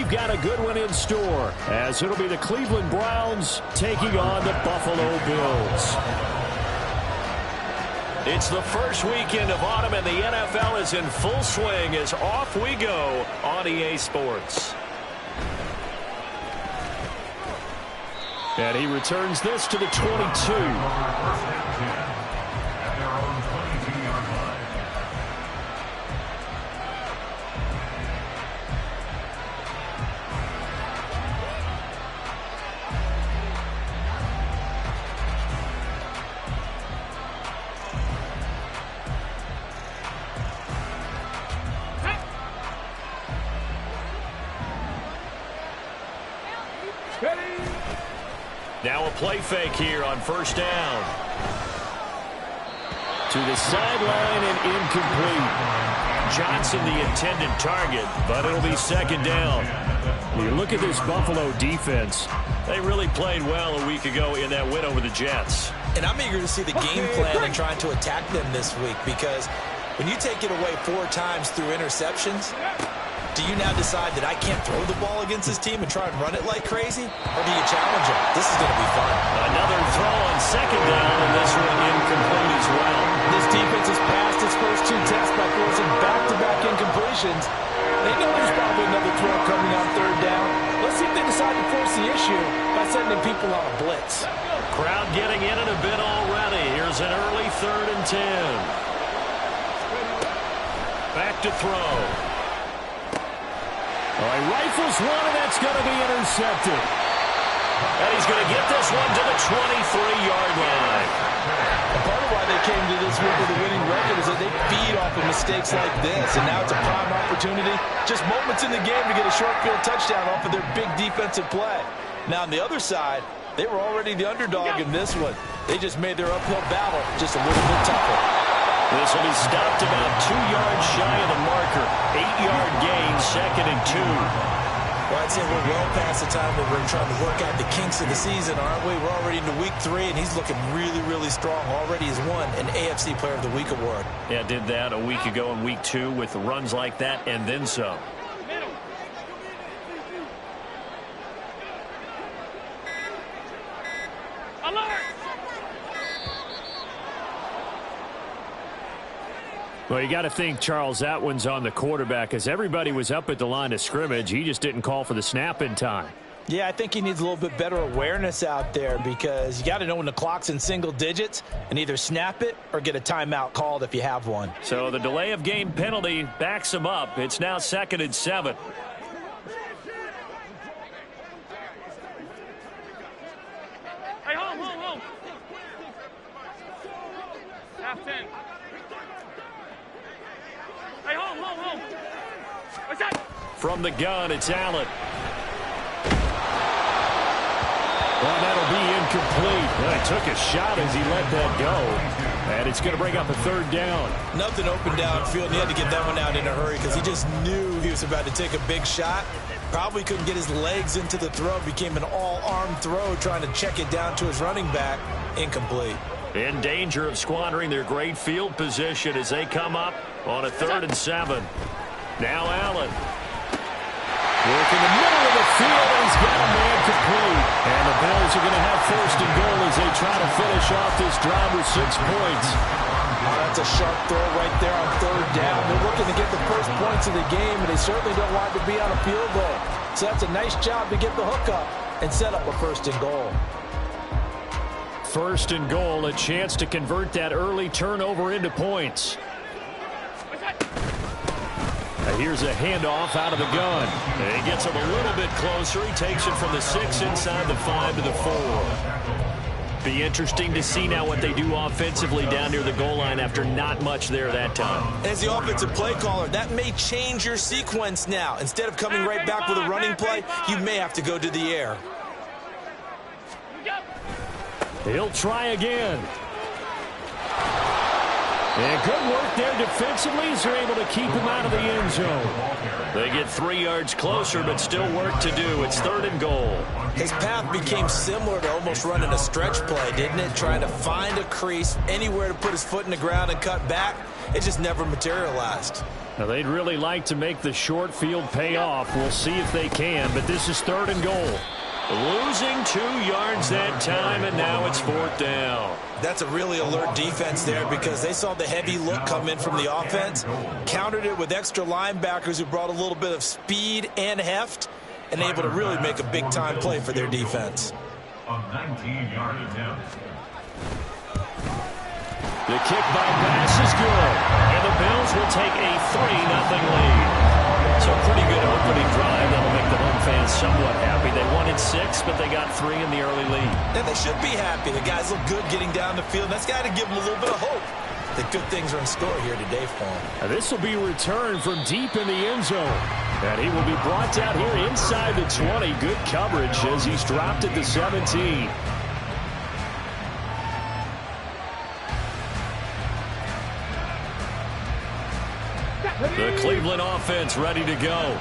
we've got a good one in store, as it'll be the Cleveland Browns taking on the Buffalo Bills. It's the first weekend of autumn, and the NFL is in full swing as off we go on EA Sports. And he returns this to the 22. Now a play fake here on first down. To the sideline and incomplete. Johnson the intended target, but it'll be second down. You look at this Buffalo defense. They really played well a week ago in that win over the Jets. And I'm eager to see the game plan and trying to attack them this week, because when you take it away 4 times through interceptions, do you now decide that I can't throw the ball against this team and try and run it like crazy? Or do you challenge them? This is going to be fun. Another throw on second down, and this one incomplete as well. This defense has passed its first 2 tests by forcing back-to-back incompletions. They know there's probably another throw coming on third down. Let's see if they decide to force the issue by sending people on a blitz. Crowd getting in it a bit already. Here's an early 3rd and 10. Back to throw. All right, rifles one, and that's going to be intercepted. And he's going to get this one to the 23-yard line. And part of why they came to this week with a winning record is that they feed off of mistakes like this, and now it's a prime opportunity, just moments in the game to get a short field touchdown off of their big defensive play. Now, on the other side, they were already the underdog in this one. They just made their uphill battle just a little bit tougher. This will be stopped about 2 yards shy of the marker. 8-yard gain, 2nd and 2. Well, I'd say we're well past the time where we're trying to work out the kinks of the season, aren't we? We're already into week 3, and he's looking really, really strong. Already has won an AFC Player of the Week award. Yeah, did that a week ago in week 2 with runs like that and then some. Well, you got to think, Charles, that one's on the quarterback, as everybody was up at the line of scrimmage. He just didn't call for the snap in time. Yeah, I think he needs a little bit better awareness out there, because you got to know when the clock's in single digits and either snap it or get a timeout called if you have one. So the delay of game penalty backs him up. It's now 2nd and 7. Hey, home. Half 10. Hey, home. What's that? From the gun, it's Allen. Well, that'll be incomplete. Well, he took a shot as he let that go. And it's going to bring up a 3rd down. Nothing open downfield. He had to get that one out in a hurry because he just knew he was about to take a big shot. Probably couldn't get his legs into the throw. Became an all-arm throw trying to check it down to his running back. Incomplete. In danger of squandering their great field position as they come up on a 3rd and 7. Now Allen. Work in the middle of the field, and he's got a man complete. And the Bills are going to have 1st and goal as they try to finish off this drive with 6 points. Oh, that's a sharp throw right there on 3rd down. They're looking to get the first points of the game, and they certainly don't want to be on a field goal. So that's a nice job to get the hook up and set up a 1st and goal. 1st and goal, a chance to convert that early turnover into points. Here's a handoff out of the gun. And he gets him a little bit closer. He takes it from the 6 inside the 5 to the 4. Be interesting to see now what they do offensively down near the goal line after not much there that time. As the offensive play caller, that may change your sequence now. Instead of coming right back with a running play, you may have to go to the air. He'll try again. And good work there defensively as they're able to keep him out of the end zone. They get 3 yards closer, but still work to do. It's 3rd and goal. His path became similar to almost running a stretch play, didn't it? Trying to find a crease, anywhere to put his foot in the ground and cut back. It just never materialized. Now, they'd really like to make the short field pay off. We'll see if they can, but this is 3rd and goal. Losing 2 yards that time, and now it's 4th down. That's a really alert defense there because they saw the heavy look come in from the offense, countered it with extra linebackers who brought a little bit of speed and heft, and able to really make a big-time play for their defense. A 19-yard attempt. The kick by Bass is good, and the Bills will take a 3-0 lead. So a pretty good opening drive that'll make the home fans somewhat happy. They wanted 6, but they got 3 in the early lead. And they should be happy. The guys look good getting down the field. That's got to give them a little bit of hope that good things are in store here today for them. Now this will be returned from deep in the end zone. And he will be brought down here inside the 20. Good coverage as he's dropped at the 17. The Cleveland offense ready to go.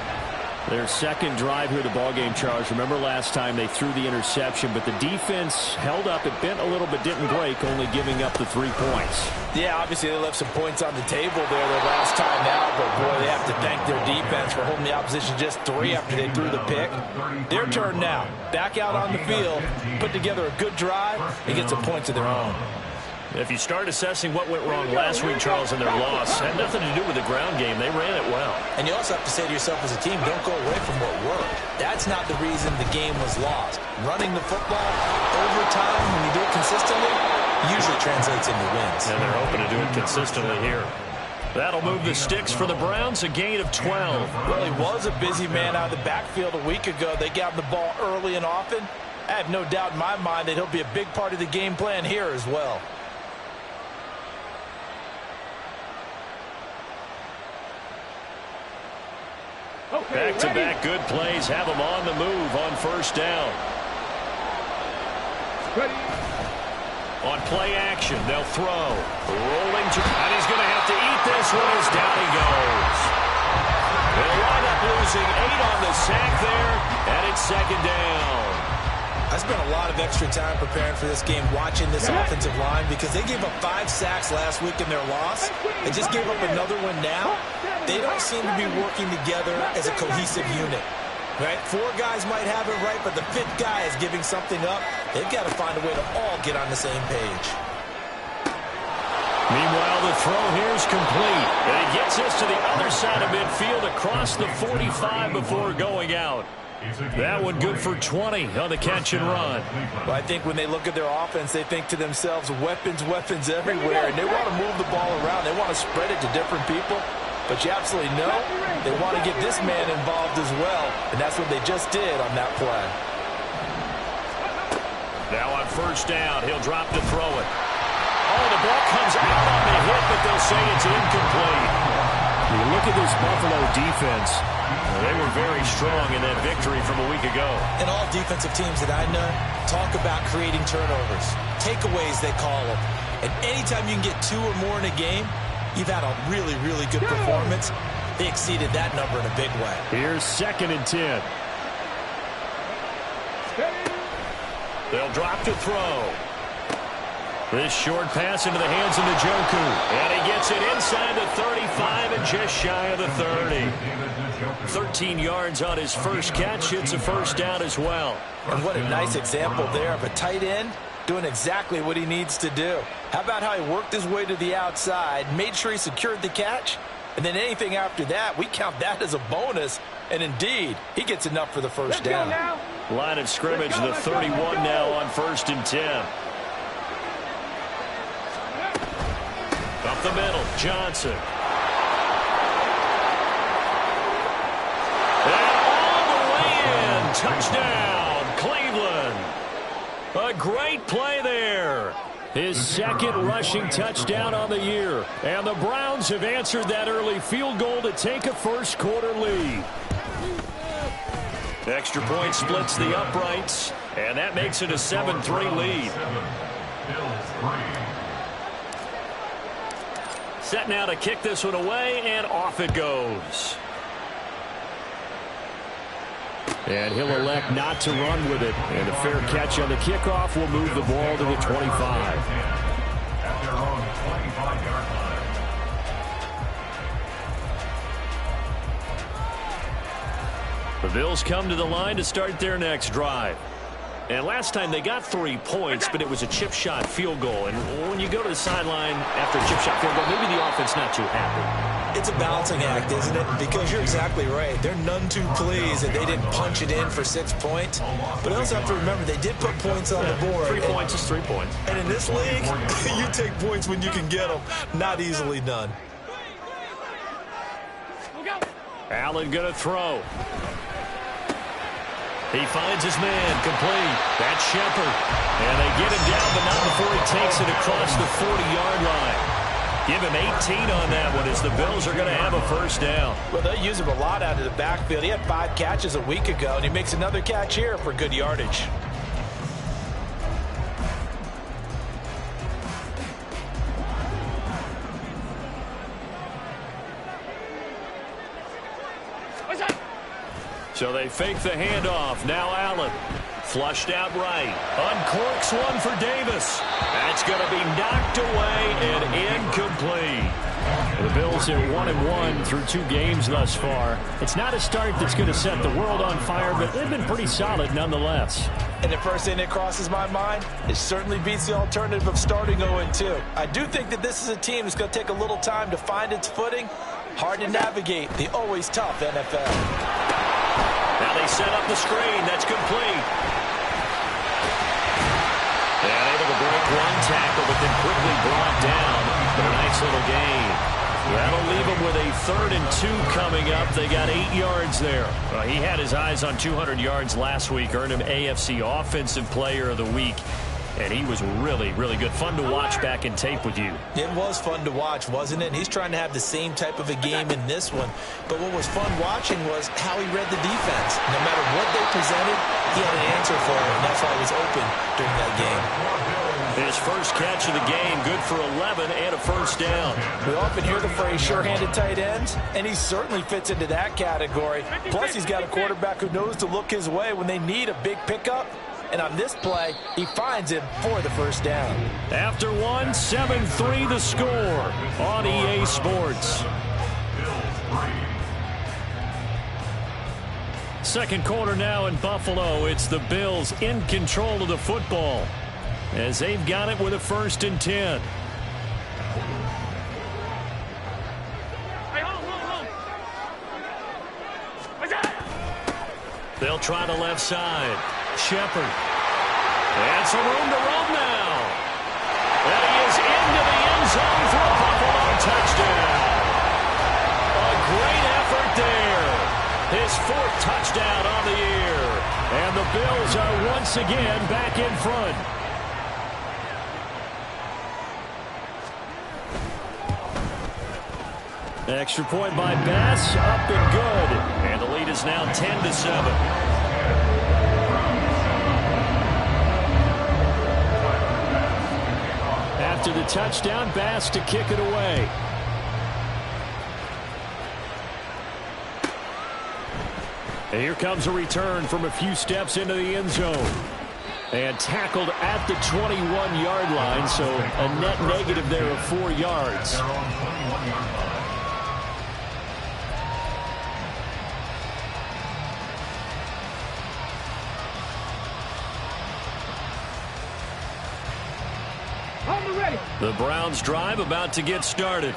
Their second drive here, the ballgame, Charles. Remember last time they threw the interception, but the defense held up. It bent a little but didn't break, only giving up the 3 points. Yeah, obviously they left some points on the table there their last time out, but boy, they have to thank their defense for holding the opposition just 3 after they threw the pick. Their turn now. Back out on the field, put together a good drive, and get some points of their own. If you start assessing what went wrong last week, Charles, in their loss, had nothing to do with the ground game. They ran it well. And you also have to say to yourself as a team, don't go away from what worked. That's not the reason the game was lost. Running the football over time, when you do it consistently, usually translates into wins. And they're hoping to do it consistently here. That'll move the sticks for the Browns, a gain of 12. Well, he was a busy man out of the backfield a week ago. They got him the ball early and often. I have no doubt in my mind that he'll be a big part of the game plan here as well. Back-to-back good plays have them on the move on 1st down. Ready. On play action, they'll throw. Rolling to, and he's going to have to eat this one as down he goes. They'll wind up losing 8 on the sack there, and it's 2nd down. I spent a lot of extra time preparing for this game watching this offensive line because they gave up 5 sacks last week in their loss. They just gave up another one now. They don't seem to be working together as a cohesive unit. Right? 4 guys might have it right, but the 5th guy is giving something up. They've got to find a way to all get on the same page. Meanwhile, the throw here is complete. And it gets us to the other side of midfield across the 45 before going out. That one good for 20 on the catch and run. Well, I think when they look at their offense, they think to themselves, weapons, weapons everywhere. And they want to move the ball around. They want to spread it to different people. But you absolutely know they want to get this man involved as well. And that's what they just did on that play. Now on 1st down, he'll drop to throw it. Oh, the ball comes out on the hit, but they'll say it's incomplete. You look at this Buffalo defense. They were very strong in that victory from a week ago. And all defensive teams that I know talk about creating turnovers. Takeaways, they call them. And anytime you can get 2 or more in a game, you've had a really, really good performance. They exceeded that number in a big way. Here's 2nd and 10. They'll drop to throw. This short pass into the hands of Njoku. And he gets it inside the 35 and just shy of the 30. 13 yards on his first catch. It's a 1st down as well. And what a nice example there of a tight end doing exactly what he needs to do. How about how he worked his way to the outside, made sure he secured the catch, and then anything after that, we count that as a bonus. And indeed, he gets enough for the 1st down. Line of scrimmage, the 31 now on 1st and 10. Up the middle, Johnson. And all the way in. Touchdown, Cleveland. A great play there. His 2nd rushing touchdown on the year. And the Browns have answered that early field goal to take a 1st quarter lead. Extra point splits the uprights. And that makes it a 7-3 lead. Set now to kick this one away, and off it goes. And he'll elect not to run with it. And a fair catch on the kickoff will move the ball to the 25. The Bills come to the line to start their next drive. And last time they got 3 points, but it was a chip shot field goal. And when you go to the sideline after a chip shot field goal, maybe the offense not too happy. It's a balancing act, isn't it? Because you're exactly right. They're none too pleased that they didn't punch it in for 6 points. But I also have to remember they did put points on the board. 3 points is 3 points. And in this league, you take points when you can get them. Not easily done. Allen going to throw. He finds his man complete. That's Shepard. And they get him down, but not before he takes it across the 40-yard line. Give him 18 on that one as the Bills are going to have a first down. Well, they use him a lot out of the backfield. He had 5 catches a week ago, and he makes another catch here for good yardage. So they fake the handoff. Now Allen. Flushed out right. Uncorks one for Davis. That's going to be knocked away and incomplete. The Bills are 1-1 through 2 games thus far. It's not a start that's going to set the world on fire, but they've been pretty solid nonetheless. And the first thing that crosses my mind, it certainly beats the alternative of starting 0-2. I do think that this is a team that's going to take a little time to find its footing. Hard to navigate the always tough NFL. Now they set up the screen. That's complete. And able to break one tackle, but then quickly brought down. But a nice little gain. That'll leave them with a 3rd and 2 coming up. They got 8 yards there. He had his eyes on 200 yards last week. Earned him AFC Offensive Player of the Week. And he was really, really good. Fun to watch back in tape with you. It was fun to watch, wasn't it? And he's trying to have the same type of a game in this one. But what was fun watching was how he read the defense. No matter what they presented, he had an answer for it, and that's why he was open during that game. His first catch of the game, good for 11 and a first down. We often hear the phrase sure-handed tight ends, and he certainly fits into that category. Plus, he's got a quarterback who knows to look his way when they need a big pickup. And on this play, he finds him for the first down. After 1, 7-3 the score on EA Sports. Second quarter now in Buffalo. It's the Bills in control of the football as they've got it with a 1st and 10. They'll try the left side. Shepard. And some room to roam now. And he is into the end zone for a Buffalo touchdown. A great effort there. His 4th touchdown on the year. And the Bills are once again back in front. Extra point by Bass. Up and good. And the lead is now 10-7. After the touchdown, Bass to kick it away. And here comes a return from a few steps into the end zone. And tackled at the 21-yard line, so a net negative there of 4 yards. The Browns drive about to get started.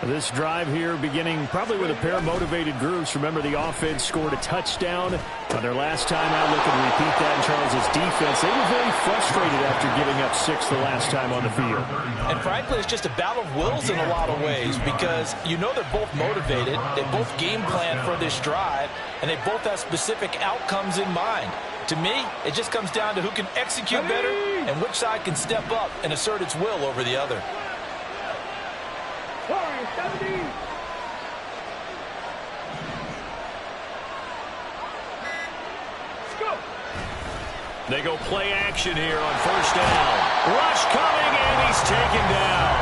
This drive here beginning probably with a pair of motivated groups. Remember, the offense scored a touchdown on their last time out. Looking to repeat that in Charles's defense. They were very frustrated after giving up 6 the last time on the field. And frankly, it's just a battle of wills in a lot of ways because you know they're both motivated. They both game plan for this drive, and they both have specific outcomes in mind. To me, it just comes down to who can execute better and which side can step up and assert its will over the other. They go play action here on first down. Rush coming, and he's taken down.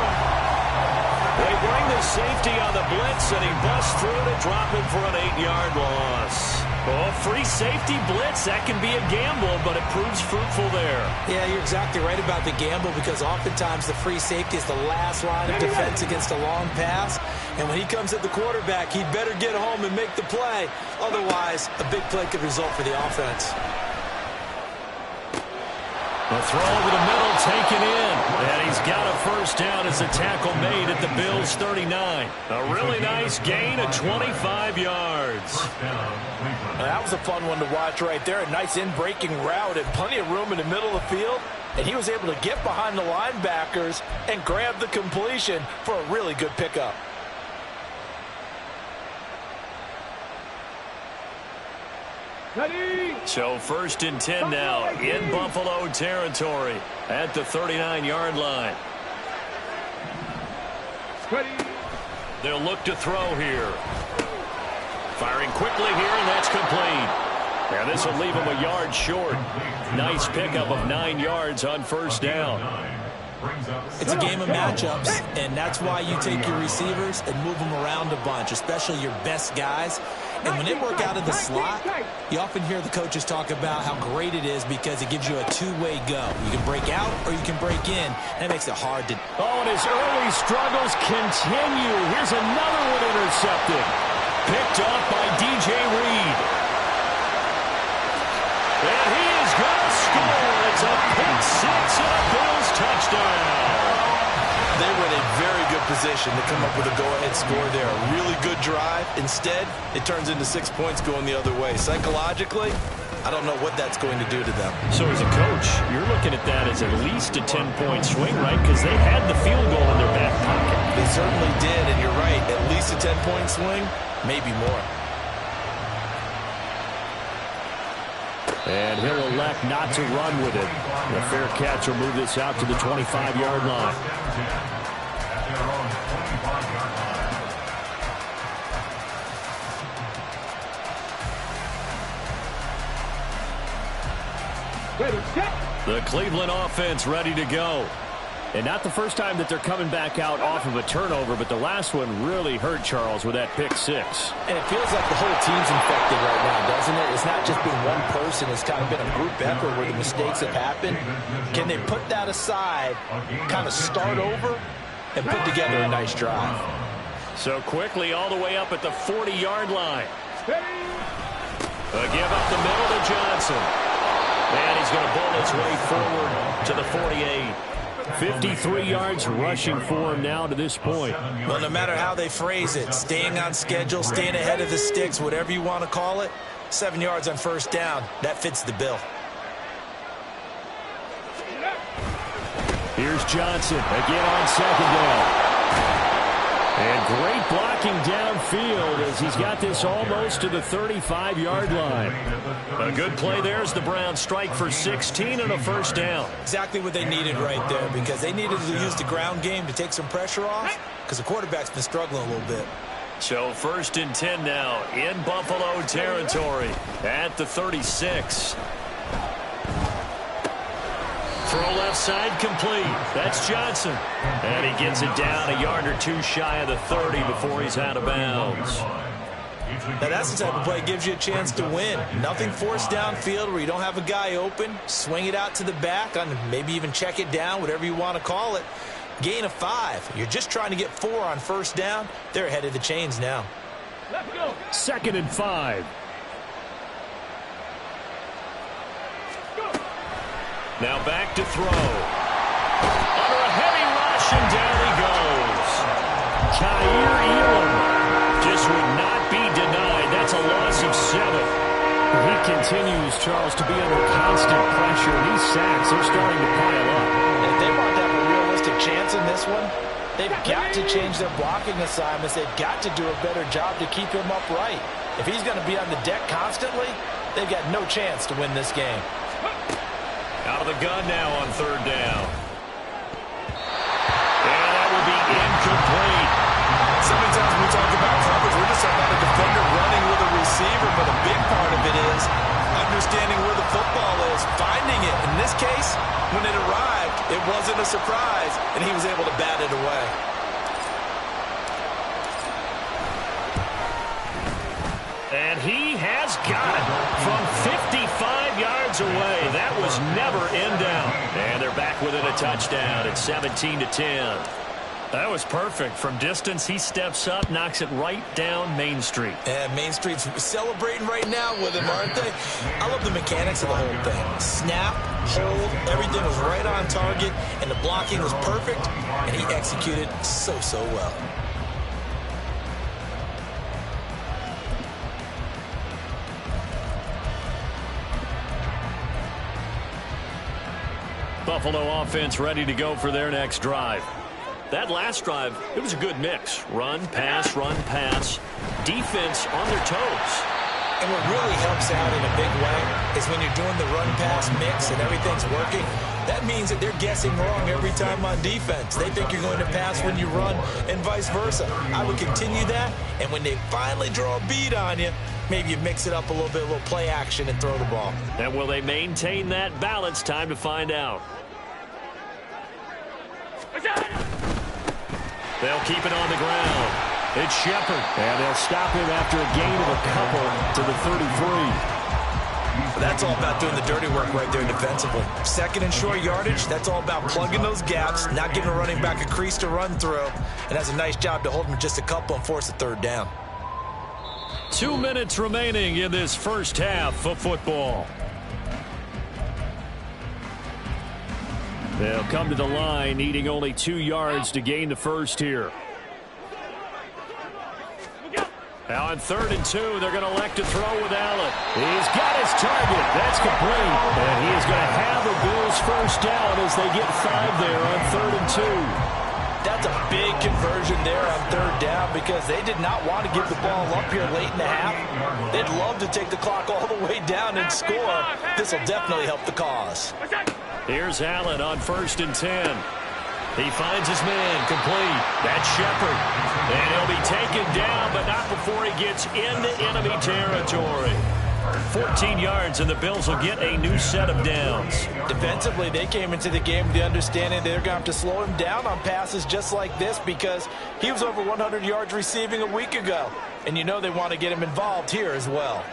They bring the safety on the blitz, and he busts through to drop him for an 8-yard loss. Oh, free safety blitz. That can be a gamble, but it proves fruitful there. Yeah, you're exactly right about the gamble because oftentimes the free safety is the last line of defense against a long pass. And when he comes at the quarterback, he'd better get home and make the play. Otherwise, a big play could result for the offense. The throw over the middle taken in. And he's got a first down as the tackle made at the Bills' 39. A really nice gain of 25 yards. That was a fun one to watch right there. A nice in-breaking route and plenty of room in the middle of the field. And he was able to get behind the linebackers and grab the completion for a really good pickup. So 1st and 10 now in Buffalo territory at the 39-yard line. They'll look to throw here. Firing quickly here, and that's complete. And this will leave him a yard short. Nice pickup of 9 yards on first down. It's a game of matchups, and that's why you take your receivers and move them around a bunch, especially your best guys. And when they work out of the slot, you often hear the coaches talk about how great it is because it gives you a two-way go. You can break out or you can break in. That makes it hard to... Oh, and his early struggles continue. Here's another one intercepted. Picked off by DJ Reed. And he is going to score. It's a pick six and a Bills touchdown. They were in a very good position to come up with a go-ahead score there. A really good drive. Instead, it turns into 6 points going the other way. Psychologically, I don't know what that's going to do to them. So as a coach, you're looking at that as at least a 10-point swing, right? Because they had the field goal in their back pocket. They certainly did, and you're right. At least a 10-point swing, maybe more. And he'll elect not to run with it. The fair catch will move this out to the 25-yard line. The Cleveland offense ready to go. And not the first time that they're coming back out off of a turnover, but the last one really hurt Charles with that pick six. And it feels like the whole team's infected right now, doesn't it? It's not just been one person. It's kind of been a group effort where the mistakes have happened. Can they put that aside, kind of start over, and put together a nice drive? So quickly all the way up at the 40-yard line. A give up the middle to Johnson. And he's going to bull his way forward to the 48. 53 yards rushing for him now to this point. Well, no matter how they phrase it, staying on schedule, staying ahead of the sticks, whatever you want to call it, 7 yards on first down, that fits the bill. Here's Johnson again on second down. And great blocking downfield as he's got this almost to the 35-yard line. A good play there as the Browns strike for 16 and a first down. Exactly what they needed right there because they needed to use the ground game to take some pressure off because the quarterback's been struggling a little bit. So 1st and 10 now in Buffalo territory at the 36. Throw left side complete. That's Johnson. And he gets it down a yard or two shy of the 30 before he's out of bounds. Now that's the type of play that gives you a chance to win. Nothing forced downfield where you don't have a guy open. Swing it out to the back, and maybe even check it down, whatever you want to call it. Gain of 5. You're just trying to get 4 on first down. They're ahead of the chains now. 2nd and 5. Now back to throw. Under a heavy rush, and down he goes. Khair Elam just would not be denied. That's a loss of 7. He continues, Charles, to be under constant pressure. These sacks are starting to pile up. If they want to have a realistic chance in this one, they've got to change their blocking assignments. They've got to do a better job to keep him upright. If he's going to be on the deck constantly, they've got no chance to win this game. Out of the gun now on 3rd down. And that will be incomplete. So many times when we talk about coverage, we're just talking about a defender running with a receiver, but a big part of it is understanding where the football is, finding it. In this case, when it arrived, it wasn't a surprise, and he was able to bat it away. And And he has got it from 55 yards away. That was never in doubt. And they're back within a touchdown at 17-10. That was perfect. From distance, he steps up, knocks it right down Main Street. And Main Street's celebrating right now with him, aren't they? I love the mechanics of the whole thing. Snap, hold, everything was right on target, and the blocking was perfect, and he executed so well. Buffalo offense ready to go for their next drive. That last drive, it was a good mix. Run, pass, defense on their toes. And what really helps out in a big way is when you're doing the run-pass mix and everything's working, that means that they're guessing wrong every time on defense. They think you're going to pass when you run and vice versa. I would continue that, and when they finally draw a bead on you, maybe you mix it up a little bit, a little play action, and throw the ball. And will they maintain that balance? Time to find out. They'll keep it on the ground. It's Shepard. And they'll stop him after a gain of a couple to the 33. That's all about doing the dirty work right there defensively. Second and short yardage, that's all about plugging those gaps, not giving a running back a crease to run through, and that's a nice job to hold him just a couple and force a third down. 2 minutes remaining in this first half of football. They'll come to the line, needing only 2 yards to gain the first here. Now on 3rd and 2, they're going to elect to throw with Allen. He's got his target. That's complete. And he is going to have the Bills first down as they get 5 there on 3rd and 2. That's a big conversion there on 3rd down because they did not want to give the ball up here late in the half. They'd love to take the clock all the way down and score. This will definitely help the cause. Here's Allen on 1st and 10. He finds his man complete. That's Shepard. And he'll be taken down, but not before he gets into enemy territory. 14 yards, and the Bills will get a new set of downs. Defensively, they came into the game with the understanding they're going to have to slow him down on passes just like this because he was over 100 yards receiving a week ago. And you know they want to get him involved here as well.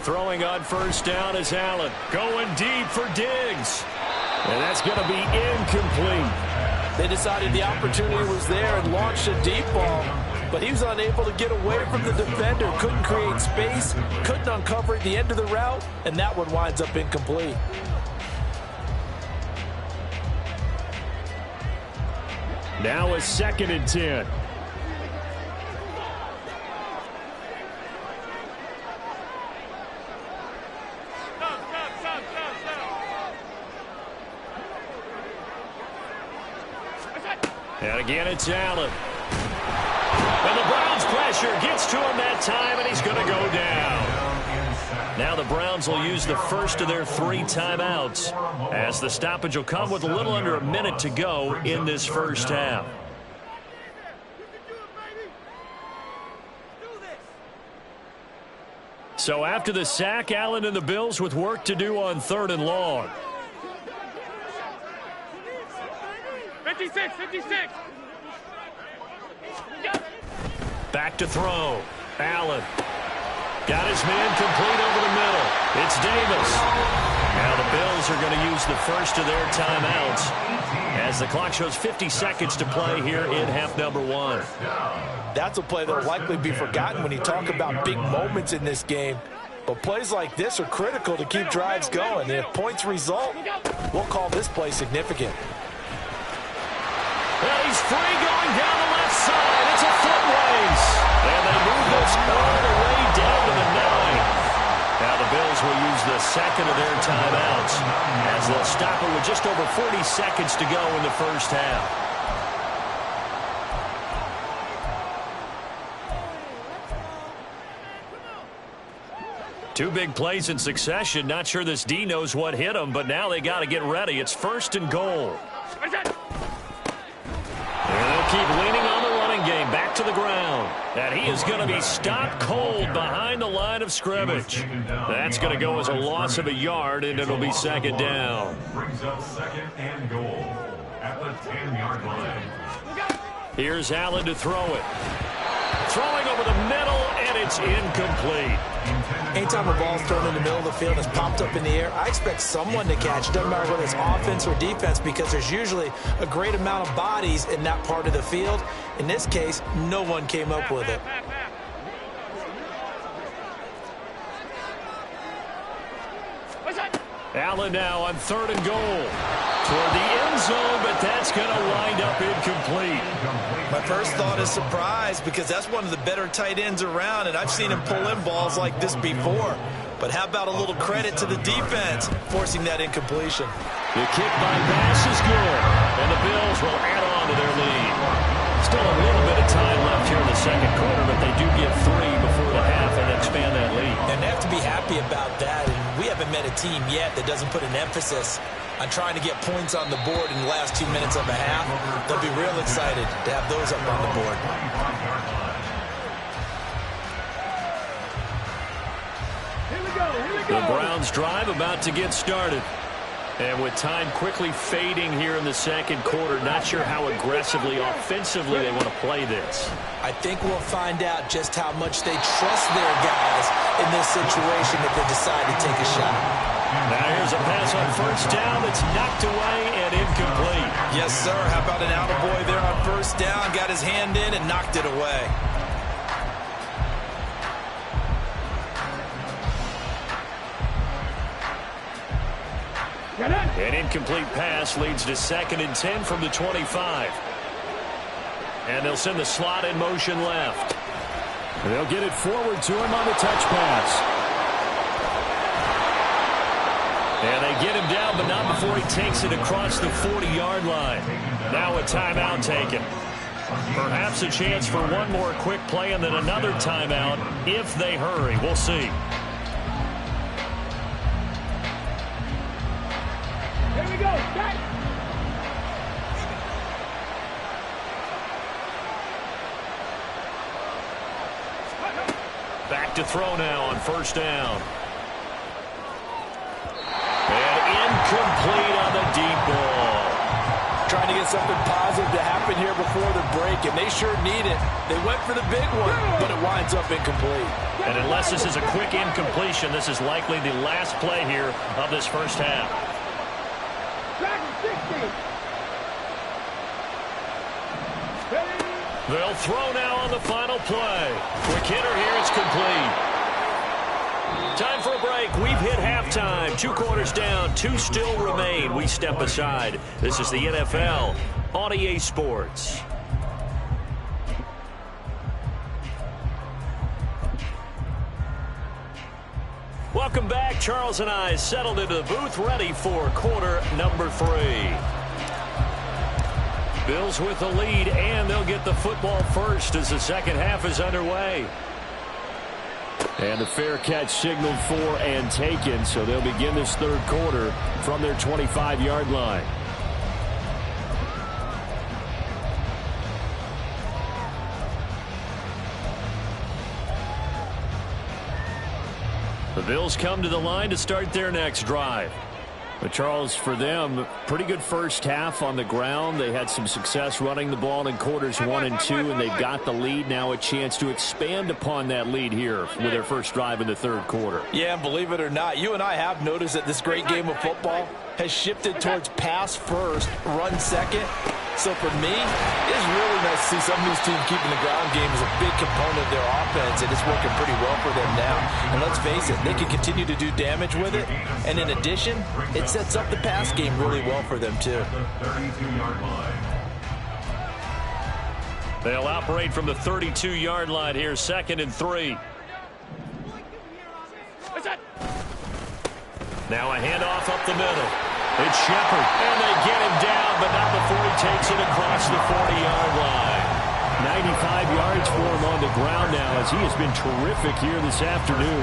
Throwing on 1st down is Allen. Going deep for Diggs. And that's going to be incomplete. They decided the opportunity was there and launched a deep ball, but he was unable to get away from the defender, couldn't create space, couldn't uncover at the end of the route, and that one winds up incomplete. Now a 2nd and 10. And again, it's Allen. And the Browns' pressure gets to him that time, and he's going to go down. Now the Browns will use the first of their 3 timeouts, as the stoppage will come with a little under a minute to go in this first half. So after the sack, Allen and the Bills with work to do on 3rd and long. 56. Back to throw. Allen. Got his man complete over the middle. It's Davis. Now the Bills are going to use the first of their timeouts as the clock shows 50 seconds to play here in half number 1. That's a play that will likely be forgotten when you talk about big moments in this game. But plays like this are critical to keep drives going. And if points result, we'll call this play significant. Well, he's free going down the left side. It's a foot race. And they move this all the way down to the 9. Now the Bills will use the second of their timeouts as they'll stop it with just over 40 seconds to go in the first half. Two big plays in succession. Not sure this D knows what hit him, but now they got to get ready. It's 1st and goal. And they'll keep leaning on the running game. Back to the ground. And he is going to be stopped cold behind the line of scrimmage. That's going to go as a loss of a yard, and it'll be 2nd down. Brings up 2nd and goal at the 10-yard line. Here's Allen to throw it. Throwing a over the middle, and it's incomplete. Anytime a ball's thrown in the middle of the field and it's popped up in the air, I expect someone to catch. It doesn't matter whether it's offense or defense, because there's usually a great amount of bodies in that part of the field. In this case, no one came up with it. Allen now on 3rd and goal. Toward the end zone, but that's going to wind up incomplete. My first thought is surprise, because that's one of the better tight ends around, and I've seen him pull in balls like this before. But how about a little credit to the defense forcing that incompletion? The kick by pass is good, and the Bills will add on to their lead. Still a little bit of time left here in the second quarter, but they do get 3 before the half and expand that lead. And they have to be happy about that, and we haven't met a team yet that doesn't put an emphasis on trying to get points on the board in the last 2 minutes of a half. They'll be real excited to have those up on the board. The Browns drive about to get started. And with time quickly fading here in the second quarter, not sure how aggressively, offensively they want to play this. I think we'll find out just how much they trust their guys in this situation if they decide to take a shot. Now here's a pass on 1st down that's knocked away and incomplete. Yes, sir. How about an attaboy there on 1st down? Got his hand in and knocked it away. An incomplete pass leads to 2nd and 10 from the 25. And they'll send the slot in motion left. They'll get it forward to him on the touch pass. And they get him down, but not before he takes it across the 40-yard line. Now a timeout taken. Perhaps a chance for one more quick play and then another timeout if they hurry. We'll see. Here we go. Back. Back to throw now on 1st down. And incomplete on the deep ball. Trying to get something positive to happen here before the break, and they sure need it. They went for the big one, but it winds up incomplete. And unless this is a quick incompletion, this is likely the last play here of this first half. They'll throw now on the final play. Quick hitter here, it's complete. Time for a break. We've hit halftime. 2 quarters down, 2 still remain. We step aside. This is the NFL on EA Sports. Welcome back. Charles and I settled into the booth, ready for quarter number 3. Bills with the lead, and they'll get the football first as the second half is underway. And the fair catch signaled for and taken, so they'll begin this third quarter from their 25-yard line. The Bills come to the line to start their next drive. But Charles, for them, pretty good first half on the ground. They had some success running the ball in quarters 1 and 2, and they've got the lead. Now a chance to expand upon that lead here with their first drive in the third quarter. Yeah, and believe it or not, you and I have noticed that this great game of football has shifted towards pass first, run second. So for me, it's really nice to see some of these teams keeping the ground game as a big component of their offense, and it's working pretty well for them now. And let's face it, they can continue to do damage with it. And in addition, it sets up the pass game really well for them too. They'll operate from the 32-yard line here, 2nd and 3. Now a handoff up the middle. It's Shepard, and they get him down, but not before he takes it across the 40-yard line. 95 yards for him on the ground now, as he has been terrific here this afternoon.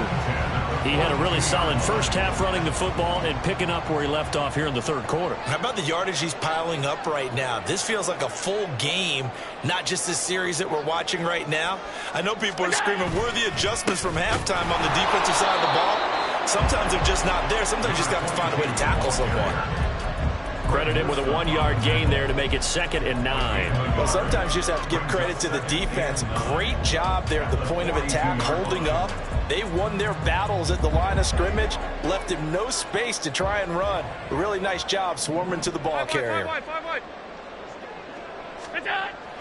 He had a really solid first half running the football and picking up where he left off here in the third quarter. How about the yardage he's piling up right now? This feels like a full game, not just this series that we're watching right now. I know people are screaming, worthy adjustments from halftime on the defensive side of the ball. Sometimes they're just not there. Sometimes you just got to find a way to tackle someone. Credit him with a 1-yard gain there to make it 2nd and 9. Well, sometimes you just have to give credit to the defense. Great job there at the point of attack, holding up. They won their battles at the line of scrimmage, left him no space to try and run. A really nice job swarming to the ball carrier.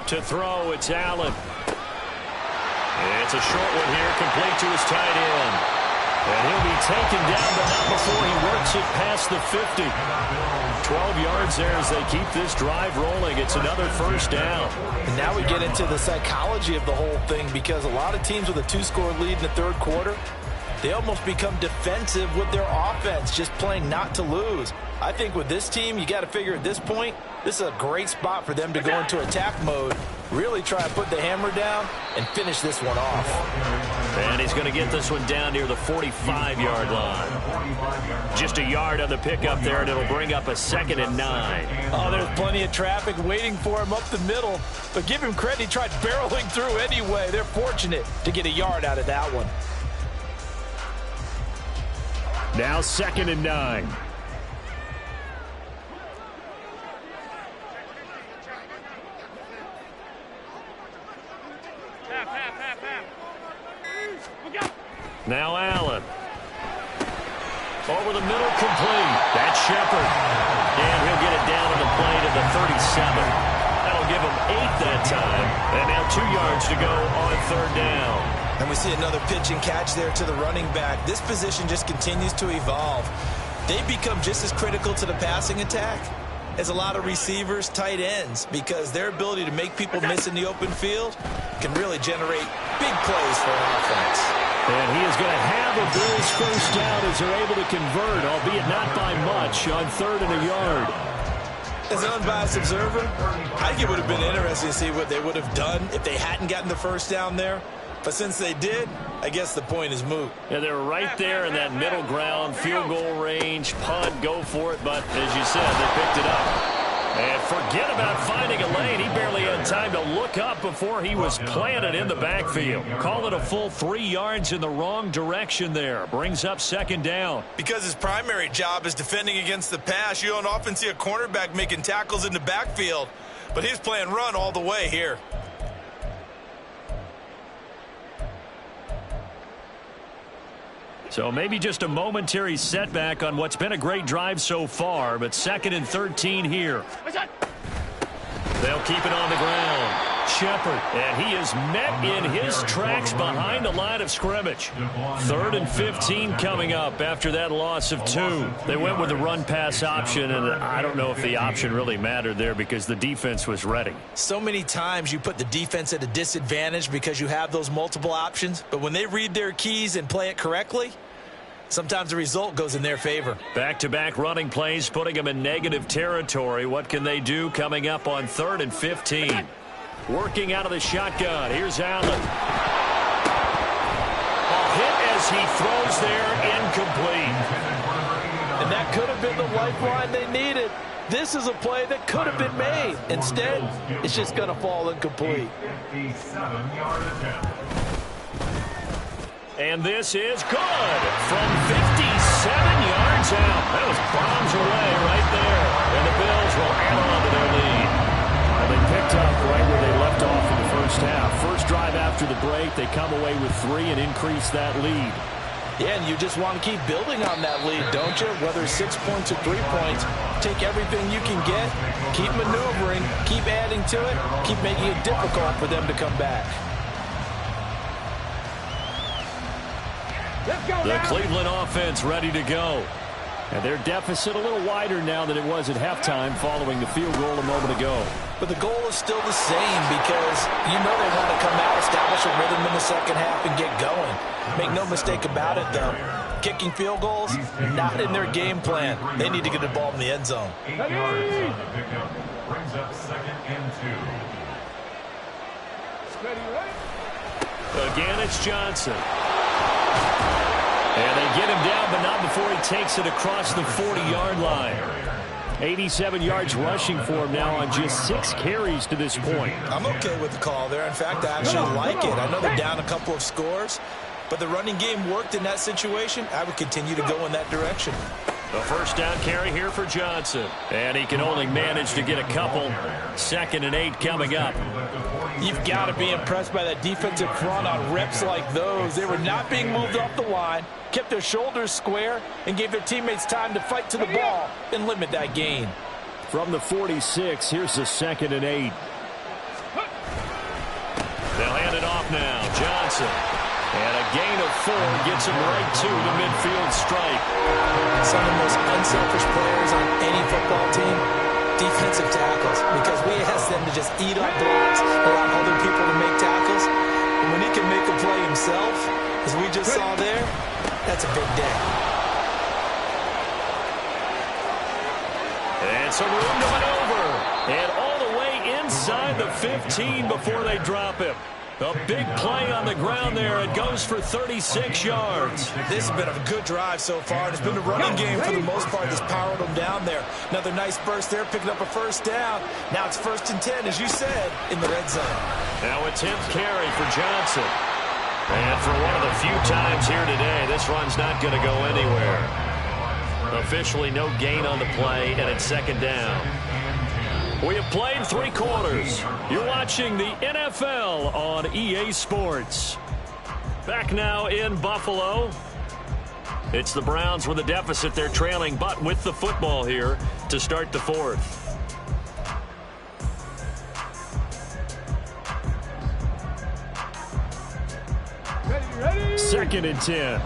To throw, it's Allen. It's a short one here, complete to his tight end. And he'll be taken down, but not before he works it past the 50. 12 yards there as they keep this drive rolling. It's another first down. And now we get into the psychology of the whole thing, because a lot of teams with a 2-score lead in the third quarter, they almost become defensive with their offense, just playing not to lose. I think with this team, you got to figure at this point, this is a great spot for them to go into attack mode, really try and put the hammer down and finish this one off. And he's going to get this one down near the 45-yard line. Just a yard on the pickup there, and it'll bring up a 2nd and 9. Oh, there's plenty of traffic waiting for him up the middle. But give him credit, he tried barreling through anyway. They're fortunate to get a yard out of that one. Now 2nd and 9. Now Allen. Over the middle, complete. That's Shepard. And he'll get it down to the play to the 37. That'll give him 8 that time. And now 2 yards to go on 3rd down. And we see another pitch and catch there to the running back. This position just continues to evolve. They become just as critical to the passing attack as a lot of receivers, tight ends, because their ability to make people miss in the open field can really generate big plays for an offense. And he is going to have a Bills first down as they're able to convert, albeit not by much, on 3rd and a yard. As an unbiased observer, I think it would have been interesting to see what they would have done if they hadn't gotten the first down there. But since they did, I guess the point is moot. Yeah, they were right there in that middle ground, field goal range, punt, go for it. But as you said, they picked it up. And forget about finding a lane. He barely had time to look up before he was planted in the backfield. Call it a full 3 yards in the wrong direction there. Brings up 2nd down. Because his primary job is defending against the pass, you don't often see a cornerback making tackles in the backfield. But he's playing run all the way here. So maybe just a momentary setback on what's been a great drive so far, but 2nd and 13 here. They'll keep it on the ground. Shepard, and he is met in his tracks behind the line of scrimmage. 3rd and 15 coming up after that loss of 2. They went with the run-pass option, and I don't know if the option really mattered there because the defense was ready. So many times you put the defense at a disadvantage because you have those multiple options, but when they read their keys and play it correctly, sometimes the result goes in their favor. Back-to-back running plays putting them in negative territory. What can they do coming up on 3rd and 15? Working out of the shotgun. Here's Allen. A hit as he throws there, incomplete. And that could have been the lifeline they needed. This is a play that could have been made. Instead, it's just going to fall incomplete. And this is good from 57 yards out. That was bombs away right there. And the Bills will add on to their lead. They picked up right where they left off in the first half. First drive after the break, they come away with 3 and increase that lead. Yeah, and you just want to keep building on that lead, don't you? Whether it's 6 points or 3 points, take everything you can get, keep maneuvering, keep adding to it, keep making it difficult for them to come back. The Cleveland offense ready to go. And their deficit a little wider now than it was at halftime following the field goal a moment ago. But the goal is still the same because you know they want to come out, establish a rhythm in the second half, and get going. Make no mistake about it, though. Kicking field goals, not in their game plan. They need to get the ball in the end zone. 8 yards on the pickup. Brings up 2nd and 2. Again, it's Johnson. And they get him down, but not before he takes it across the 40-yard line. 87 yards rushing for him now on just 6 carries to this point. I'm okay with the call there. In fact, I actually like it. I know they're down a couple of scores, but the running game worked in that situation. I would continue to go in that direction. A first down carry here for Johnson. And he can only manage to get a couple. 2nd and 8 coming up. You've got to be impressed by that defensive front on reps like those. They were not being moved off the line, kept their shoulders square, and gave their teammates time to fight to the ball and limit that gain. From the 46, here's the 2nd and 8. They'll hand it off now. Johnson. And a gain of 4 gets him right to the midfield stripe. Some of the most unselfish players on any football team, defensive tackles, because we ask them to just eat up blocks, allow other people to make tackles. And when he can make a play himself, as we just saw there, that's a big day. And some room to maneuver. And all the way inside the 15 before they drop him. A big play on the ground there. It goes for 36 yards. This has been a good drive so far. It's been a running game for the most part that's powered them down there. Another nice burst there, picking up a first down. Now it's 1st and 10, as you said, in the red zone. Now a 10th carry for Johnson. And for one of the few times here today, this run's not going to go anywhere. Officially no gain on the play, and it's 2nd down. We have played 3 quarters. You're watching the NFL on EA Sports. Back now in Buffalo. It's the Browns with a deficit. They're trailing, but with the football here to start the 4th. Ready. 2nd and 10.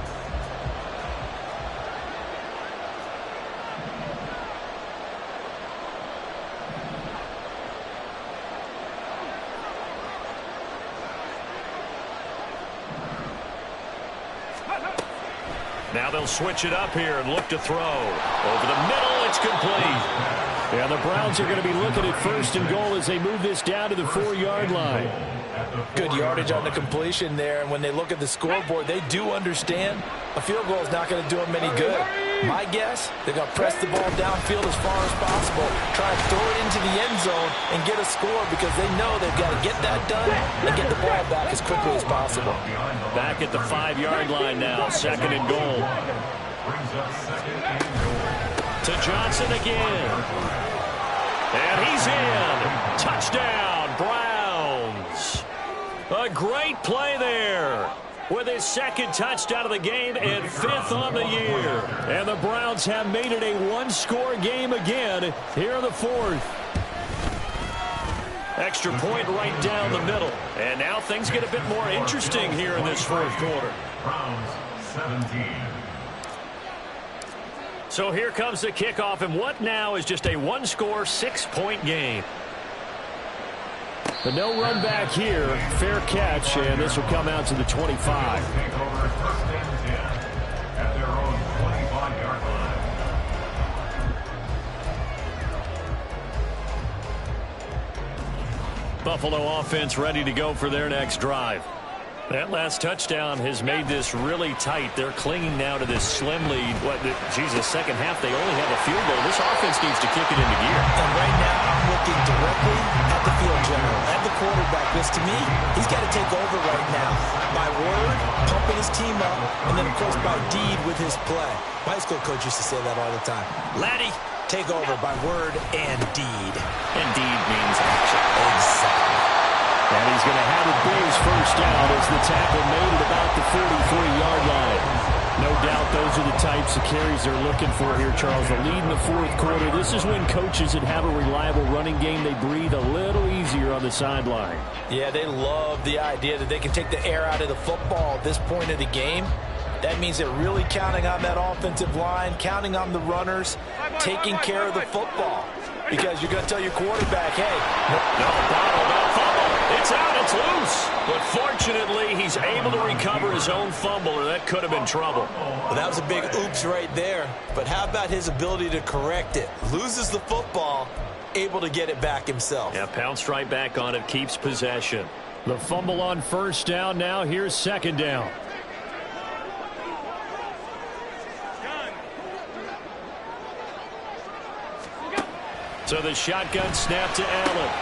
Now they'll switch it up here and look to throw. Over the middle, it's complete. And the Browns are going to be looking at 1st and goal as they move this down to the 4-yard line. Good yardage on the completion there, and when they look at the scoreboard, they do understand a field goal is not going to do them any good. My guess, they're going to press the ball downfield as far as possible, try and throw it into the end zone and get a score because they know they've got to get that done and get the ball back as quickly as possible. Back at the 5-yard line now, 2nd and goal. To Johnson again. And he's in. Touchdown, Browns. A great play there with his 2nd touchdown of the game and 5th on the year. And the Browns have made it a 1-score game again here in the 4th. Extra point right down the middle. And now things get a bit more interesting here in this 4th quarter. Browns 17. So here comes the kickoff, and what now is just a 1-score, 6-point game. The no run back here, fair catch, and this will come out to the 25. Take over 1st and 10 at their own 25-yard line. Buffalo offense ready to go for their next drive. That last touchdown has made this really tight. They're clinging now to this slim lead. Second half, they only have a field goal. This offense needs to kick it into gear. And right now, I'm looking directly at the field general, at the quarterback. Because to me, he's got to take over right now. By word, pumping his team up, and then, of course, by deed with his play. My high school coach used to say that all the time. Laddie, take over by word and deed. And deed means action. Exactly. And he's going to have a big first down as the tackle made at about the 43-yard line. No doubt those are the types of carries they're looking for here, Charles. The lead in the 4th quarter. This is when coaches that have a reliable running game, they breathe a little easier on the sideline. Yeah, they love the idea that they can take the air out of the football at this point of the game. That means they're really counting on that offensive line, counting on the runners, taking care of the football. Because you're going to tell your quarterback, hey, no bottle, no fumble. It's out, it's loose. But fortunately, he's able to recover his own fumble, or that could have been trouble. Well, that was a big oops right there. But how about his ability to correct it? Loses the football, able to get it back himself. Yeah, pounced right back on it, keeps possession. The fumble on 1st down now. Here's 2nd down. So the shotgun snap to Allen.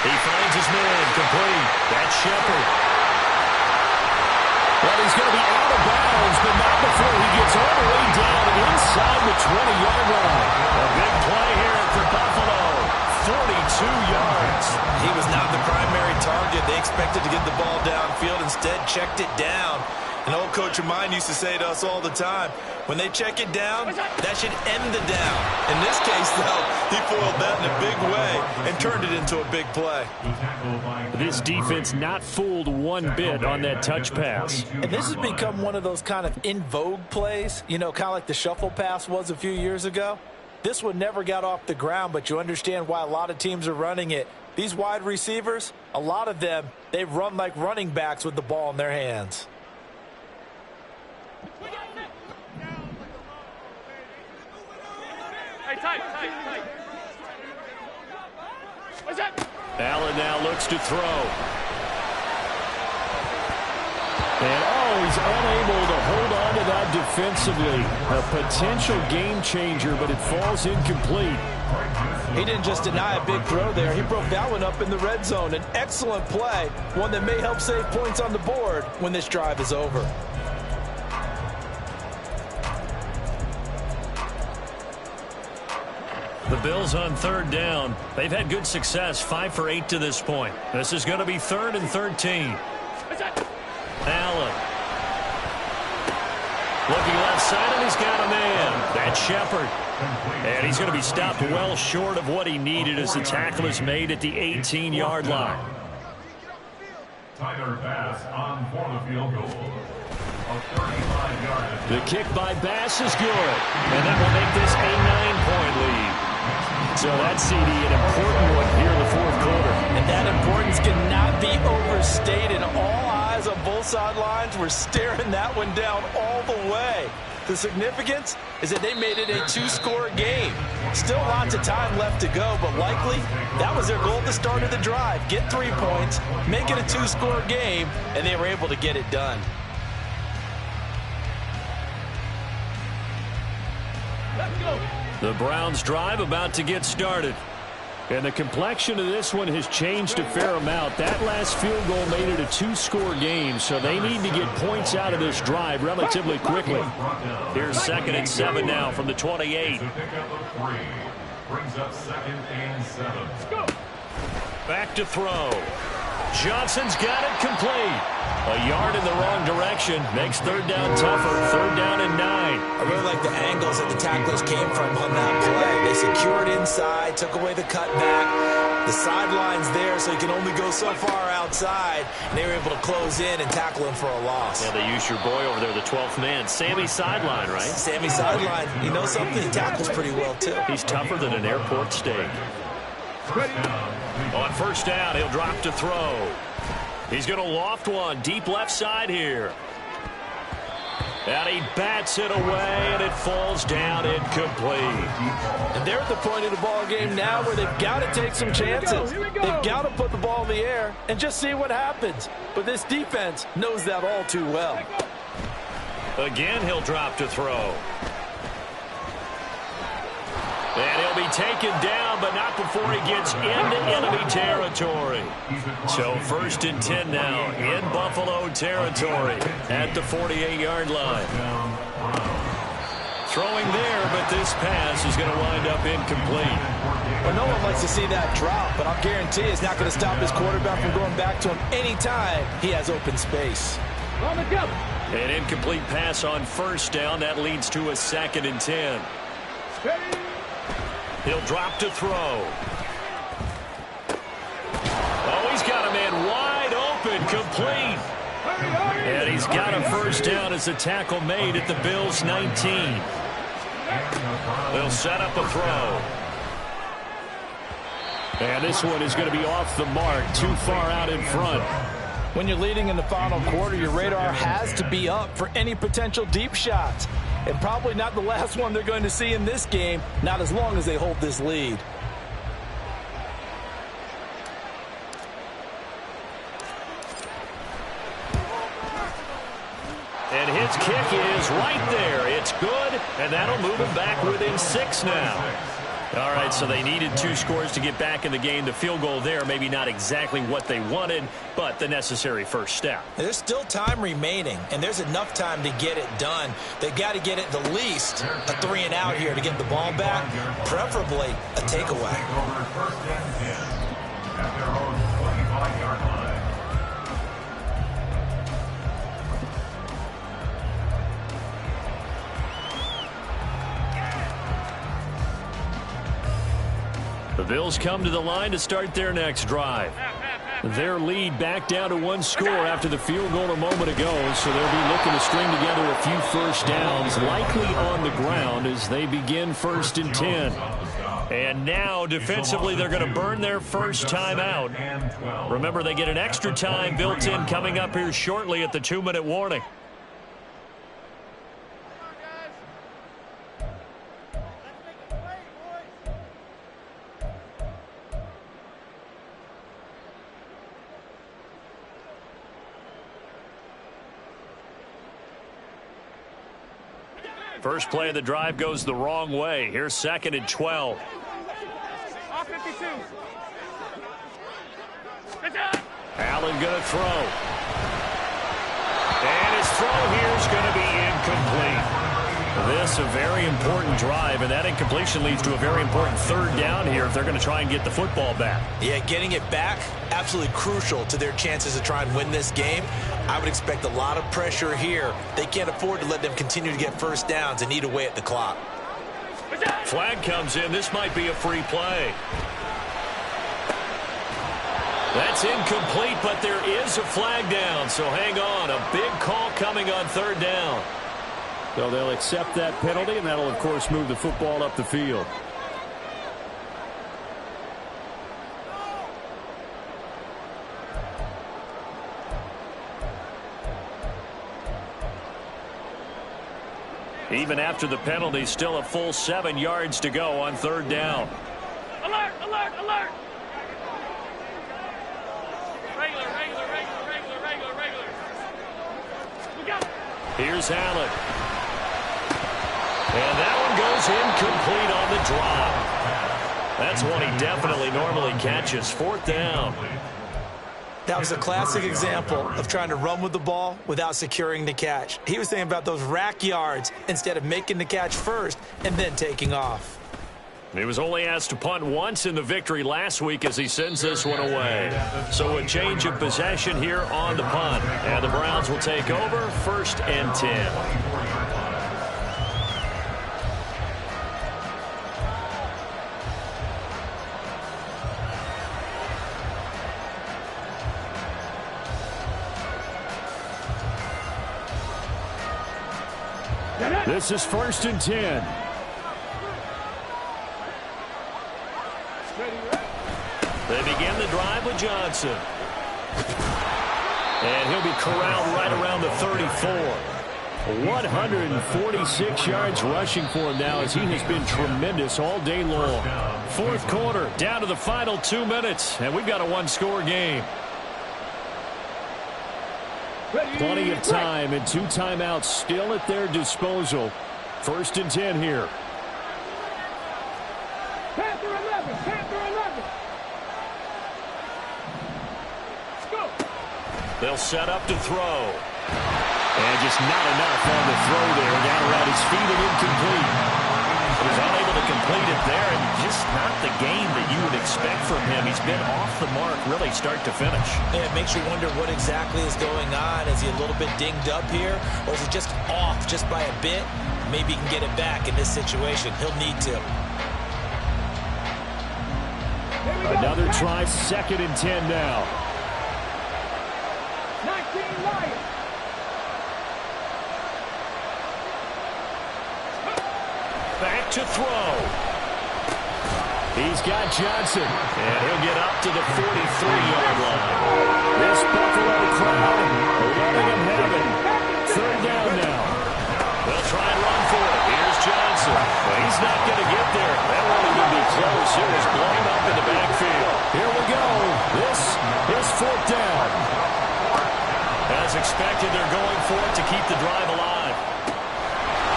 He finds his man, complete. That's Shepard. Well, he's going to be out of bounds, but not before he gets all the way down inside the 20-yard attempted to get the ball downfield, instead checked it down. An old coach of mine used to say to us all the time, when they check it down, that should end the down. In this case, though, he foiled that in a big way and turned it into a big play. This defense not fooled one bit on that touch pass. And this has become one of those kind of in vogue plays, you know, kind of like the shuffle pass was a few years ago. This one never got off the ground, but you understand why a lot of teams are running it. These wide receivers, a lot of them, they run like running backs with the ball in their hands. Tight. What's that? Allen now looks to throw. And, he's unable to hold on to that defensively. A potential game changer, but it falls incomplete. He didn't just deny a big throw there. He broke that one up in the red zone. An excellent play, one that may help save points on the board when this drive is over. The Bills on third down. They've had good success, 5 for 8 to this point. This is going to be 3rd and 13. Allen. Looking left side, and he's got a man. That's Shepard. And he's going to be stopped well short of what he needed as the tackle is made at the 18-yard line. Tyler Bass on for the field goal. The kick by Bass is good. And that will make this a 9-point lead. So that's, CD, an important one here in the fourth quarter. And that importance cannot be overstated. All eyes on both sidelines were staring that one down all the way. The significance is that they made it a 2-score game. Still lots of time left to go, but likely that was their goal at the start of the drive. Get 3 points, make it a 2-score game, and they were able to get it done. Let's go. The Browns drive about to get started. And the complexion of this one has changed a fair amount. That last field goal made it a 2-score game, so they need to get points out of this drive relatively quickly. Here's 2nd and 7 now from the 28. Brings up 2nd and 7. Back to throw. Johnson's got it complete. A yard in the wrong direction makes 3rd down tougher. 3rd down and 9. I really like the angles that the tacklers came from on that play. They secured inside, took away the cutback. The sideline's there, so he can only go so far outside. And they were able to close in and tackle him for a loss. Yeah, they used your boy over there, the 12th man. Sammy sideline, right? Sammy sideline. You know something? He tackles pretty well, too. He's tougher than an airport steak. On 1st down, he'll drop to throw. He's going to loft one deep left side here. And he bats it away, and it falls down incomplete. And they're at the point of the ball game now where they've got to take some chances. They've got to put the ball in the air and just see what happens. But this defense knows that all too well. Again, he'll drop to throw. And he'll be taken down, but not before he gets into enemy territory. So 1st and 10 now in Buffalo territory at the 48-yard line. Throwing there, but this pass is going to wind up incomplete. Well, no one likes to see that drop, but I'll guarantee it's not going to stop his quarterback from going back to him anytime he has open space. An incomplete pass on 1st down. That leads to a 2nd and 10. He'll drop to throw. Oh, he's got a man wide open, complete. And he's got a 1st down as the tackle made at the Bills' 19. They'll set up a throw. And this one is going to be off the mark, too far out in front. When you're leading in the final quarter, your radar has to be up for any potential deep shots. And probably not the last one they're going to see in this game, not as long as they hold this lead. And his kick is right there. It's good, and that'll move him back within 6 now. All right, so they needed 2 scores to get back in the game. The field goal there, maybe not exactly what they wanted, but the necessary first step. There's still time remaining, and there's enough time to get it done. They've got to get it the least a 3 and out here to get the ball back, preferably a takeaway. The Bills come to the line to start their next drive. Their lead back down to one score after the field goal a moment ago, so they'll be looking to string together a few first downs, likely on the ground as they begin 1st and 10. And now, defensively, they're going to burn their first time out. Remember, they get an extra time built in coming up here shortly at the 2-minute warning. First play of the drive goes the wrong way. Here's 2nd and 12. Allen going to throw. And his throw here is going to be incomplete. This a very important drive, and that incompletion leads to a very important 3rd down here if they're going to try and get the football back. Yeah, getting it back, absolutely crucial to their chances to try and win this game. I would expect a lot of pressure here. They can't afford to let them continue to get first downs and eat away at the clock. Flag comes in. This might be a free play. That's incomplete, but there is a flag down, so hang on. A big call coming on 3rd down. So they'll accept that penalty, and that'll, of course, move the football up the field. Even after the penalty, still a full 7 yards to go on 3rd down. Alert, alert, alert! Regular. We got it. Here's Allen. And that one goes incomplete on the drop. That's one he definitely normally catches. 4th down. That was a classic example of trying to run with the ball without securing the catch. He was thinking about those rack yards instead of making the catch first and then taking off. He was only asked to punt once in the victory last week as he sends this one away. So a change of possession here on the punt. And the Browns will take over 1st and 10. This is 1st and 10. They begin the drive with Johnson. And he'll be corralled right around the 34. 146 yards rushing for him now as he has been tremendous all day long. 4th quarter, down to the final 2 minutes, and we've got a 1-score game. Plenty of time and 2 timeouts still at their disposal. 1st and 10 here. Panther 11, Panther 11. Let's go. They'll set up to throw. And just not enough on the throw there. Down around his feet and incomplete. He was unable to complete it there, and just not the game that you would expect from him. He's been off the mark really start to finish. Yeah, it makes you wonder what exactly is going on. Is he a little bit dinged up here, or is he just off just by a bit? Maybe he can get it back in this situation. He'll need to. Another try, 2nd and 10 now. 19 Lions. Back to throw. He's got Johnson, and he'll get up to the 43-yard line. This Buffalo crowd letting him have it. 3rd down now. They'll try and run for it. Here's Johnson. Well, he's not going to get there. That won't even be close. It was blown up in the backfield. Here we go. This is 4th down. As expected, they're going for it to keep the drive alive.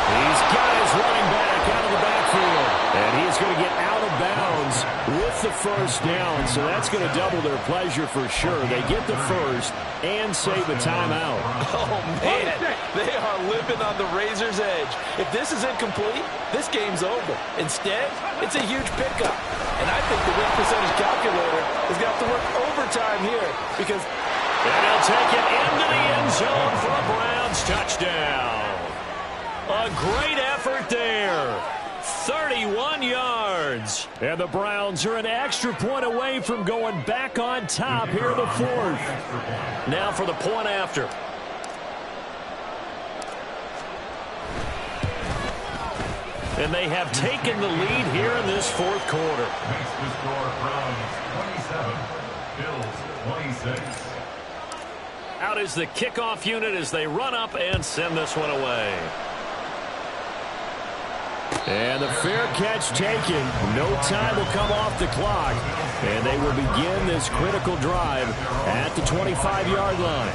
He's got his running back out of the backfield. And he is going to get out of bounds with the 1st down. So that's going to double their pleasure for sure. They get the 1st and save a timeout. Oh, man. They are limping on the razor's edge. If this is incomplete, this game's over. Instead, it's a huge pickup. And I think the win percentage calculator is going to have to work overtime here because... And he'll take it into the end zone for a Browns touchdown. A great effort there. 31 yards. And the Browns are an extra point away from going back on top here in the fourth. Now for the point after. And they have taken the lead here in this fourth quarter. Makes the score Browns 27, Bills 26. Out is the kickoff unit as they run up and send this one away. And the fair catch taken. No time will come off the clock. And they will begin this critical drive at the 25-yard line.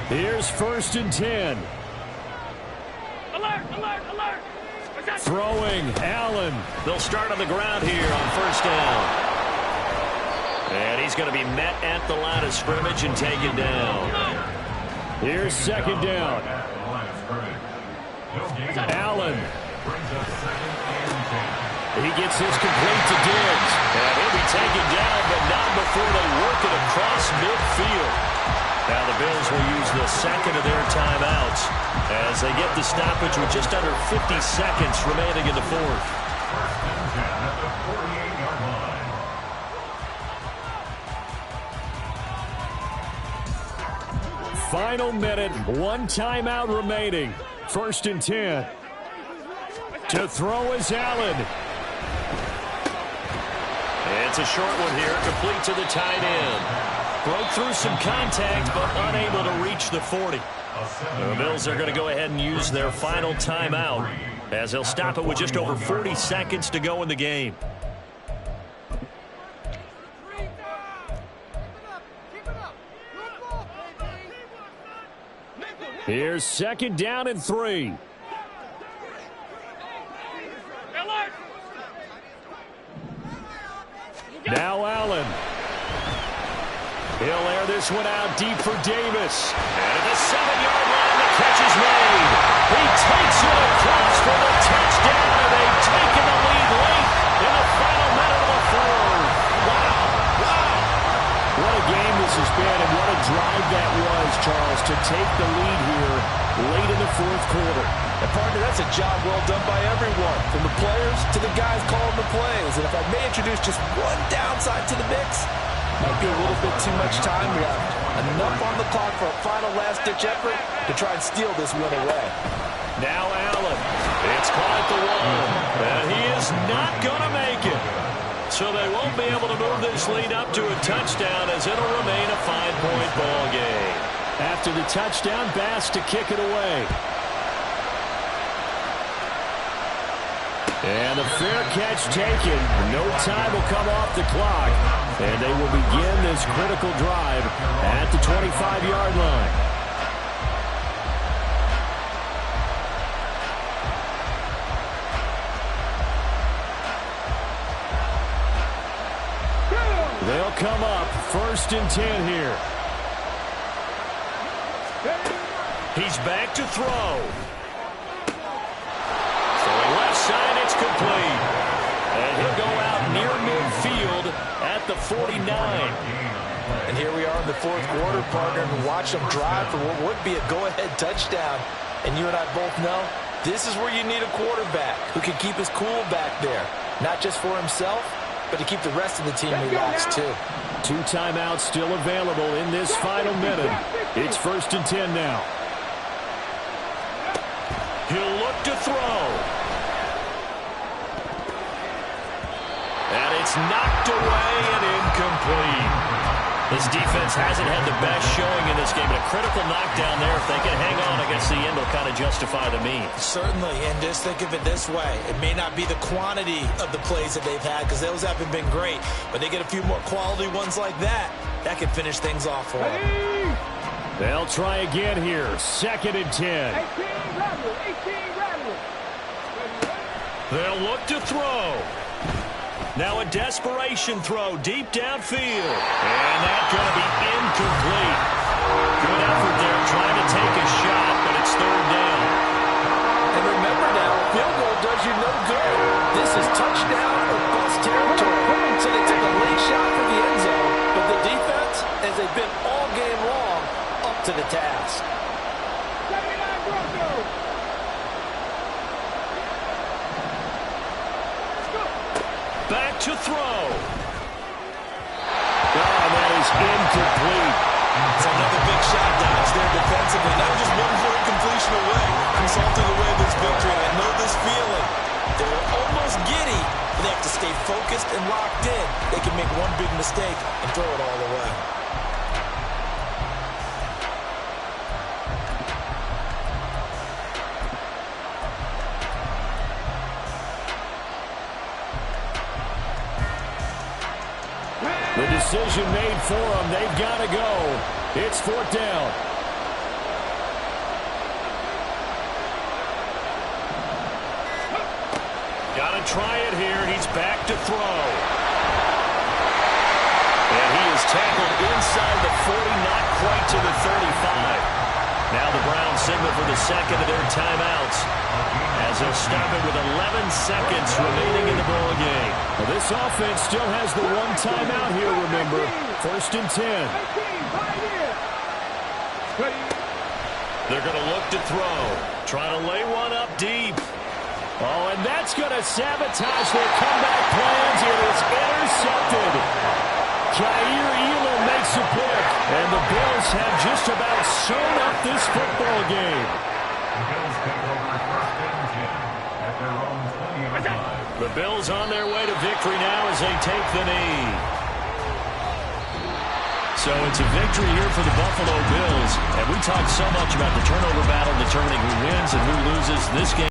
Here's 1st and 10. Alert, alert, alert. Throwing, Allen. They'll start on the ground here on 1st down. And he's going to be met at the line of scrimmage and taken down. Here's 2nd down. Allen. He gets his complete to Diggs. And he'll be taken down, but not before they work it across midfield. Now the Bills will use the second of their timeouts as they get the stoppage with just under 50 seconds remaining in the fourth. Final minute, one timeout remaining. 1st and 10. To throw is Allen. It's a short one here, complete to the tight end. Broke through some contact, but unable to reach the 40. The Bills are going to go ahead and use their final timeout as they'll stop it with just over 40 seconds to go in the game. Here's 2nd down and 3. Now Allen. He'll air this one out deep for Davis. And at the 7-yard line, the catch is made. He takes it across for the touchdown, and they've taken the lead late in the final minute of the fourth. Wow. Wow. What a game this has been, and what a drive that was, Charles, to take the lead here late in the fourth quarter. And partner, that's a job well done by everyone, from the players to the guys calling the plays. And if I may introduce just one downside to the mix, might be a little bit too much time left. Enough on the clock for a final last-ditch effort to try and steal this win away. Now Allen. It's caught at the one. And he is not going to make it. So they won't be able to move this lead up to a touchdown as it'll remain a 5-point ball game. After the touchdown, Bass to kick it away. And a fair catch taken. No time will come off the clock. And they will begin this critical drive at the 25-yard line. They'll come up 1st and 10 here. He's back to throw. Left side, it's complete. And he'll go out near midfield at the 49. And here we are in the fourth quarter, partner, and watch them drive for what would be a go-ahead touchdown. And you and I both know this is where you need a quarterback who can keep his cool back there. Not just for himself, but to keep the rest of the team relaxed too. 2 timeouts still available in this final minute. It's 1st and 10 now. He'll look to throw. And it's knocked away and incomplete. This defense hasn't had the best showing in this game. But a critical knockdown there. If they can hang on against the end, will kind of justify the means. Certainly, and just think of it this way. It may not be the quantity of the plays that they've had, because those haven't been great. But they get a few more quality ones like that. That can finish things off for them. They'll try again here. 2nd and 10. 18 rattle. They'll look to throw. Now a desperation throw deep downfield. And that's going to be incomplete. Good effort there trying to take a shot, but it's 3rd down. And remember now, field goal does you no good. This is touchdown or bust territory. So they take a late they've been all game long up to the task. 79 Broncos. Back to throw. Oh, that is incomplete. It's another big shot dodge there defensively. Now just one more incompletion away from salting away this victory. I know this feeling. They were almost giddy, but they have to stay focused and locked in. They can make one big mistake and throw it all away. The decision made for them. They've got to go. It's 4th down. Got to try it here. He's back to throw. And he is tackled inside the 40, not quite to the 35. Now the Browns signal for the second of their timeouts, as they'll stop it with 11 seconds remaining in the ball game. Well, this offense still has the one timeout here, remember. 1st and 10. They're going to look to throw. Trying to lay one up deep. Oh, and that's going to sabotage their comeback plans. It is intercepted. Jair Elam makes a pick, and the Bills have just about sewn up this football game. The Bills take over 1st and 10 at their own 20-yard line. The Bills on their way to victory now as they take the knee. So it's a victory here for the Buffalo Bills, and we talked so much about the turnover battle determining who wins and who loses this game.